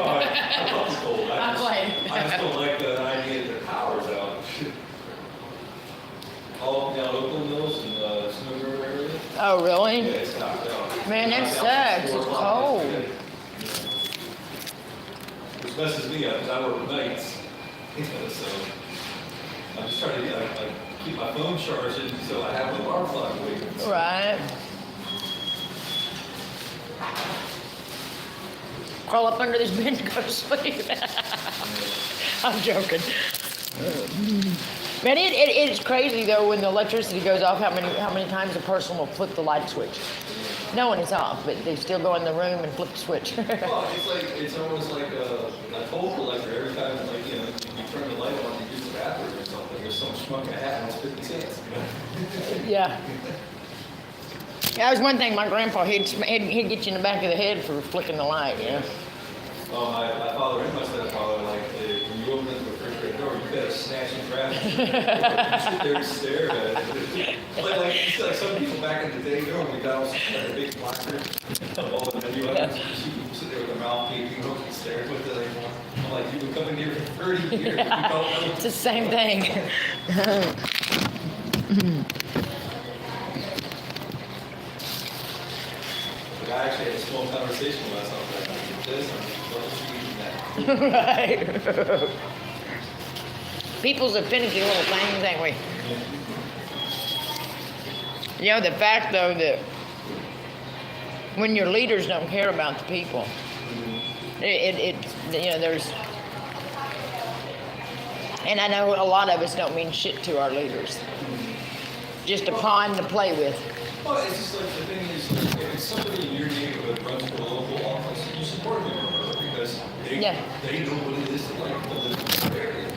No, I love the cold. I'm playing. I just don't like the idea that the power's out. All up and down Oakland Mills and Snow River area. Oh, really? Yeah, it's knocked out. Man, that Knocked out sucks. for It's 4 o'clock. cold. Which messes me up because I work nights. So I'm just trying to like keep my phone charging so I have an alarm clock waiting. Right. Crawl up under this bench and go to sleep. I'm joking. Man, it's crazy though when the electricity goes off. How many times a person will flip the light switch? No one is off, but they still go in the room and flip the switch. Well, it's almost like a toll collector. Every time you turn the light on, you use the bathroom or something. There's some schmuck a hat and it's 50 cents. Yeah. Yeah, that was one thing. My grandpa, he'd get you in the back of the head for flicking the light. Yeah. Well, my father and my stepfather, like, when you open the refrigerator door, you better snatch and grab it. You sit there and stare at it. Like some people back in the day, we got a big placard of all the menu items. You sit there with a mouth gaping, look and stare with it anymore. I'm like, you've been coming here for 30 years. You don't know. It's the same thing. I actually had a small conversation last night about this. I'm just that. Right. People's a finicky little things, ain't we? You know, the fact, though, that when your leaders don't care about the people, there's... And I know a lot of us don't mean shit to our leaders. Just a pawn to play with. Well, it's just like the thing is, if somebody in your neighborhood runs for a local office, you support them because they know what it is to like to live in their area.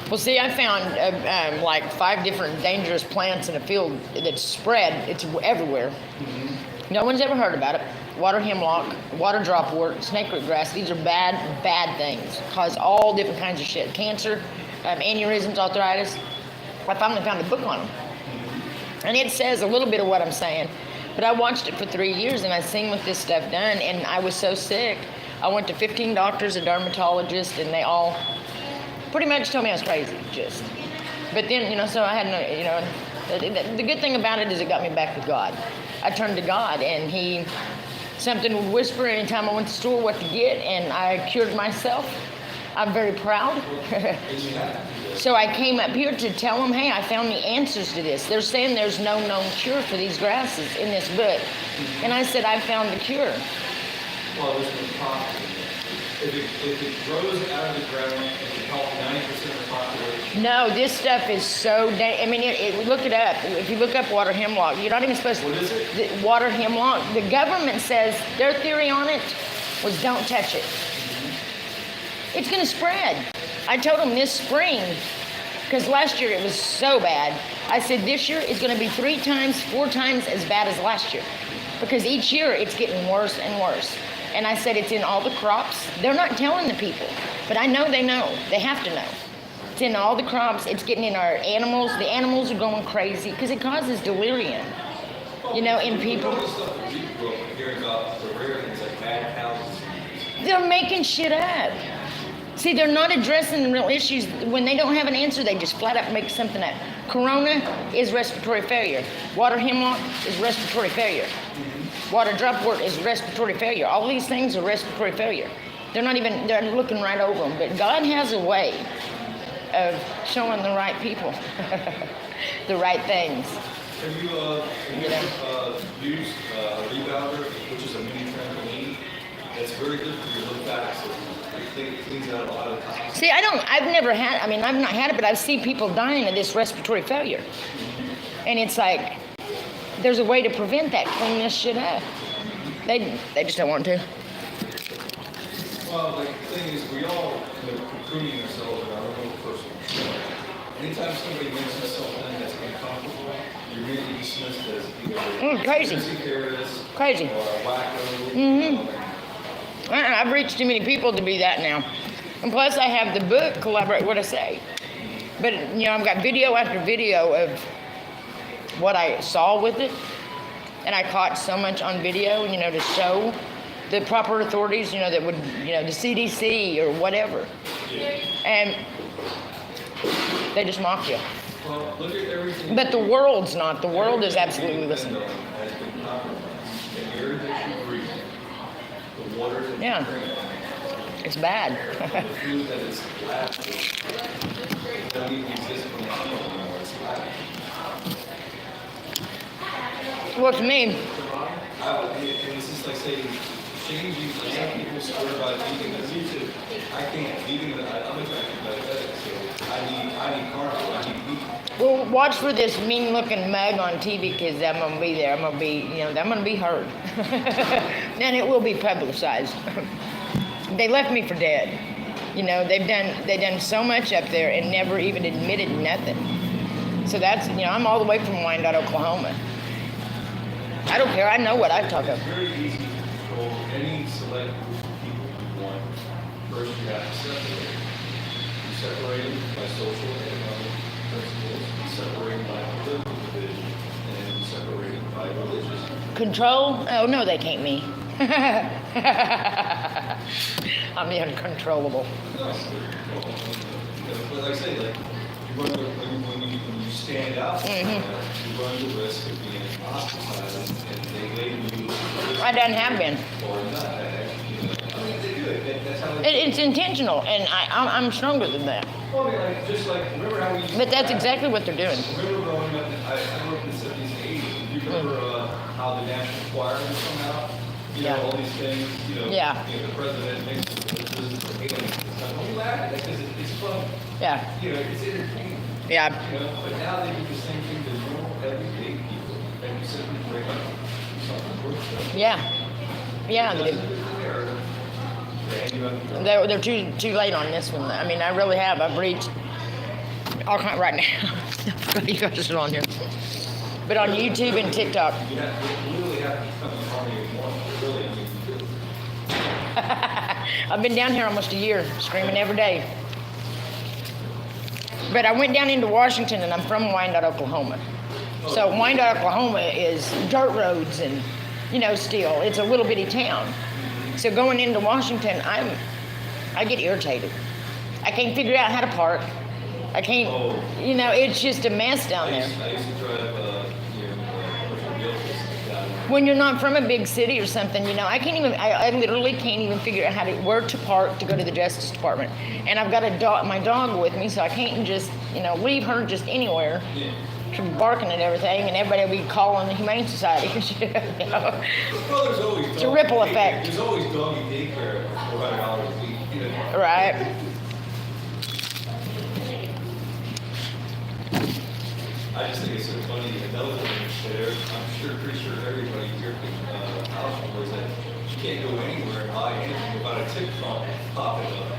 Well, see, I found like 5 different dangerous plants in a field that's spread. It's everywhere. Mm-hmm. No one's ever heard about it. Water hemlock, water dropwort, snakeroot grass. These are bad things. Cause all different kinds of shit. Cancer, aneurysms, arthritis. I finally found a book on them. And it says a little bit of what I'm saying. But I watched it for 3 years and I seen what this stuff done and I was so sick. I went to 15 doctors, a dermatologist, and they all pretty much told me I was crazy, just. But then, so I had no, the good thing about it is it got me back with God. I turned to God and something would whisper anytime I went to the store what to get and I cured myself. I'm very proud. So I came up here to tell them, hey, I found the answers to this. They're saying there's no known cure for these grasses in this book. And I said, I found the cure. Well, there's no profit in it. If it grows out of the ground, it can help 90% of the population. No, this stuff is so, look it up. If you look up water hemlock, you're not even supposed to. What is it? Water hemlock. The government says, their theory on it was don't touch it. It's going to spread. I told them this spring, because last year it was so bad. I said this year it's going to be 3 times, 4 times as bad as last year. Because each year it's getting worse and worse. And I said it's in all the crops. They're not telling the people, but I know they know. They have to know. It's in all the crops. It's getting in our animals. The animals are going crazy because it causes delirium. In people. All the stuff that we grew up hearing about the rare things like mad cows. They're making shit up. See, they're not addressing the real issues. When they don't have an answer, they just flat out make something up. Corona is respiratory failure. Water hemlock is respiratory failure. Water dropwort is respiratory failure. All these things are respiratory failure. They're looking right over them. But God has a way of showing the right people the right things. Have you used a rebounder, which is a mini trampoline? It's very good for your low back. So it cleans out a lot of toxins. See, I've never had, I've not had it, but I've seen people dying of this respiratory failure. And it's like, there's a way to prevent that. Clean this shit up. They just don't want to. Well, the thing is, we all cocooning ourselves in our own personal story. Anytime somebody mentions something that's uncomfortable, you're immediately dismissed as either crazy. Crazy. Or a wacko. Mm-hmm. I've reached too many people to be that now. And plus, I have the book, Collaborate What I Say. But, I've got video after video of what I saw with it. And I caught so much on video, to show the proper authorities, that would, the CDC or whatever. And they just mock you. Well, look at everything. But the world's not. The world is absolutely listening. Has been compromised. The air that you breathe, the water that Yeah. you drink, It's bad. the food that is left, don't even exist from the animal anymore. It's left. Well, to me, And it's just like saying, changing, like some people swear by vegan. I can't. Vegan, I'm attracted by that. So I need carnivore. I need meat. well, watch for this mean-looking mug on TV because I'm gonna be there. I'm gonna be heard, and it will be publicized. They left me for dead. They've done so much up there and never even admitted nothing. So that's, I'm all the way from Wyandotte, Oklahoma. I don't care. I know what I talk about. It's very easy to control any select group of people you want. First, you have to separate. You separate them by social and economic principles. You separate them by political division, and you separate them by religious. Control? Oh no, they can't me. I'm the uncontrollable. No, but like I say, like when you stand out, you run the risk of being ostracized, and they label you. I done have been. Or not. I mean, they do it. That's how they. It's intentional, and I'm stronger than that. Well, I mean, like, just like, remember how we used But that's exactly what they're doing. Remember growing up, I grew up in the 70s and 80s. Do you remember how the National Choir would come out? Yeah. All these things, Yeah. The president makes this for aliens. Don't laugh at it because it's fun. Yeah. It's entertaining. Yeah. But now they do the same thing to normal, everyday people. And you simply break up something worth it. Yeah. Yeah, they do. They're too late on this one. I mean, I really have. I've reached all kind right now. You guys are on here, but on YouTube and TikTok. You literally have to become an army of one. Really, I mean, you do. I've been down here almost a year, screaming every day. But I went down into Washington, and I'm from Wyandotte, Oklahoma. So Wyandotte, Oklahoma is dirt roads, and still it's a little bitty town. So going into Washington, I get irritated. I can't figure out how to park. I can't, it's just a mess down there. I used to drive, commercial vehicles down there. When you're not from a big city or something, I literally can't even figure out where to park to go to the Justice Department. And I've got my dog with me, so I can't just, leave her just anywhere. Yeah. She's barking at everything, and everybody will be calling the Humane Society. Well, there's always It's a ripple effect. There's always doggy daycare for $400 a week. Right. I just think it's so funny. Another thing there, pretty sure everybody here can house was that you can't go anywhere and buy anything without a tip popping up.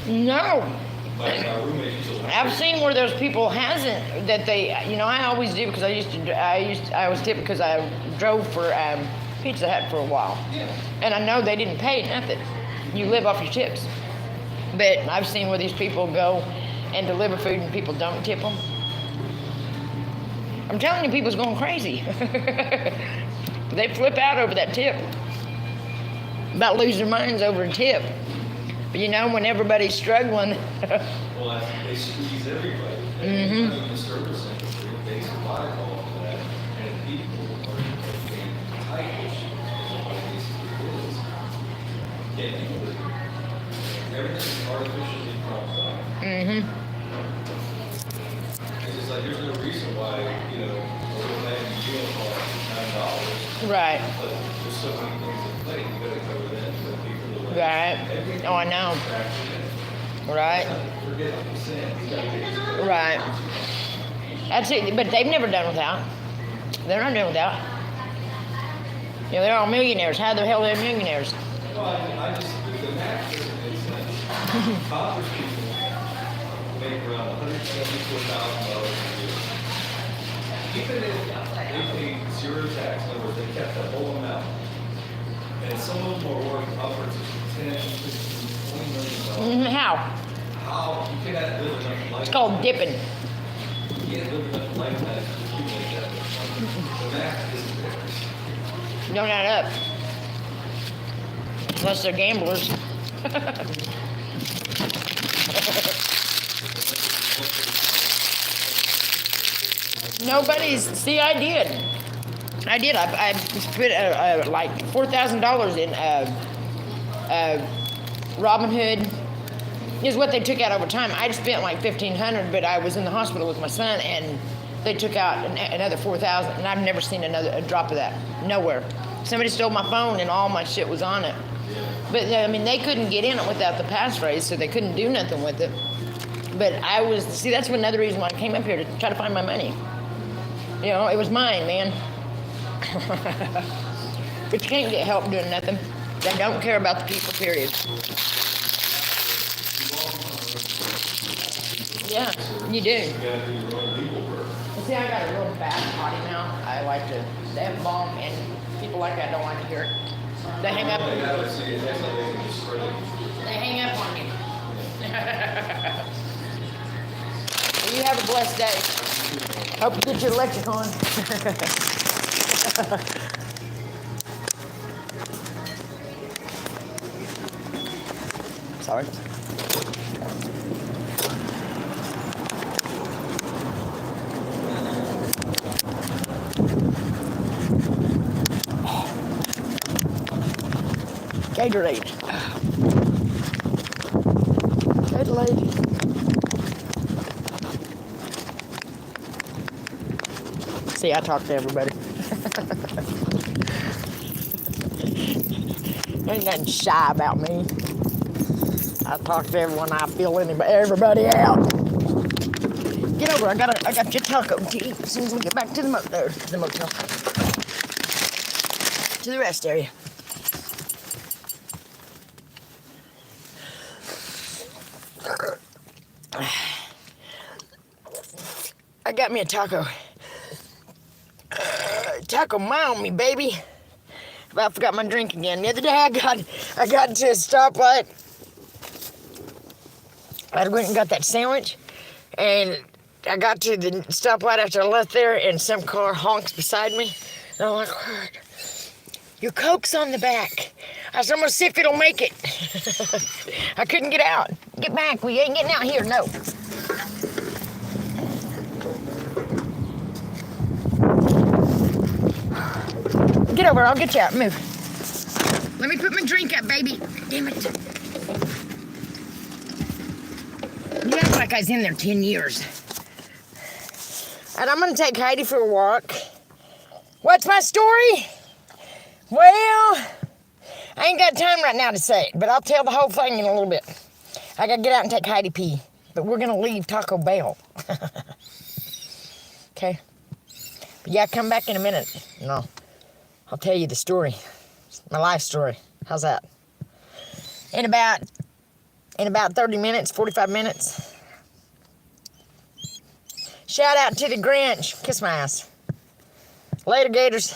No. My roommate used to. I've seen where there's people hasn't that they, I always do because I was tipped because I drove for Pizza Hut for a while, Yeah. and I know they didn't pay nothing. You live off your tips, but I've seen where these people go and deliver food and people don't tip them. I'm telling you, people's going crazy. They flip out over that tip, about lose their minds over a tip. But when everybody's struggling. Well, they squeeze everybody. In the service industry, they survive all of that, and people are being tight, which nobody basically is. Can't deal with it. Everything is artificially propped up. It's just like there's no reason why, we're letting you cost $9. Right. But there's so many things at play. You gotta cover that for people to Right. Oh, I know. Right. Forget what I'm saying. You gotta get it. Right. That's it. But they've never done without. They're not doing without. They're all millionaires. How the hell are they millionaires? Well, I just, the math doesn't make sense. Congress people make around $174,000 a year. Even if they paid zero tax, in other words, they kept that whole amount. And some of them are worth upwards of 10, 15, $20 million. How? How you cannot live enough life. It's called dipping. You can't live enough lifetime to accumulate that much money. The math isn't there. Don't add up. Unless they're gamblers. Nobody's. See, I did. I put like $4,000 in Robinhood. Is what they took out over time. I'd spent like $1,500, but I was in the hospital with my son, and they took out another $4,000, and I've never seen a drop of that. Nowhere. Somebody stole my phone, and all my shit was on it. But I mean, they couldn't get in it without the passphrase, so they couldn't do nothing with it. But I was. See, that's another reason why I came up here, to try to find my money. You know, it was mine, man. But you can't get help doing nothing. They don't care about the people, period. Yeah, you do. You gotta do your own legal work. See, I got a real bad potty mouth. I like to F-bomb, and people like that don't like to hear it. They hang up. They gotta see it, that's how they can just spread it. They hang up on me. Well, you have a blessed day. Hope you get your electric on. Sorry. Gatorade. Gatorade. See, I talk to everybody. Ain't nothing shy about me. I talk to everyone. I feel everybody out. Get over. I got your taco to eat as soon as we get back to the motel. To the rest area. I got me a taco. Taco on me, baby. I forgot my drink again. The other day I got to a stoplight. I went and got that sandwich, and I got to the stoplight after I left there, and some car honks beside me. And I'm like, what? Your Coke's on the back. I said, I'm gonna see if it'll make it. I couldn't get out. Get back, we ain't getting out here, no. Get over, I'll get you out, move. Let me put my drink up, baby. Damn it. You act like I was in there 10 years. And I'm gonna take Heidi for a walk. What's my story? Well, I ain't got time right now to say it, but I'll tell the whole thing in a little bit. I gotta get out and take Heidi pee, but we're gonna leave Taco Bell. Okay? But yeah, come back in a minute. No, I'll tell you the story. My life story. How's that? In about 30 minutes, 45 minutes. Shout out to the Grinch. Kiss my ass. Later, Gators.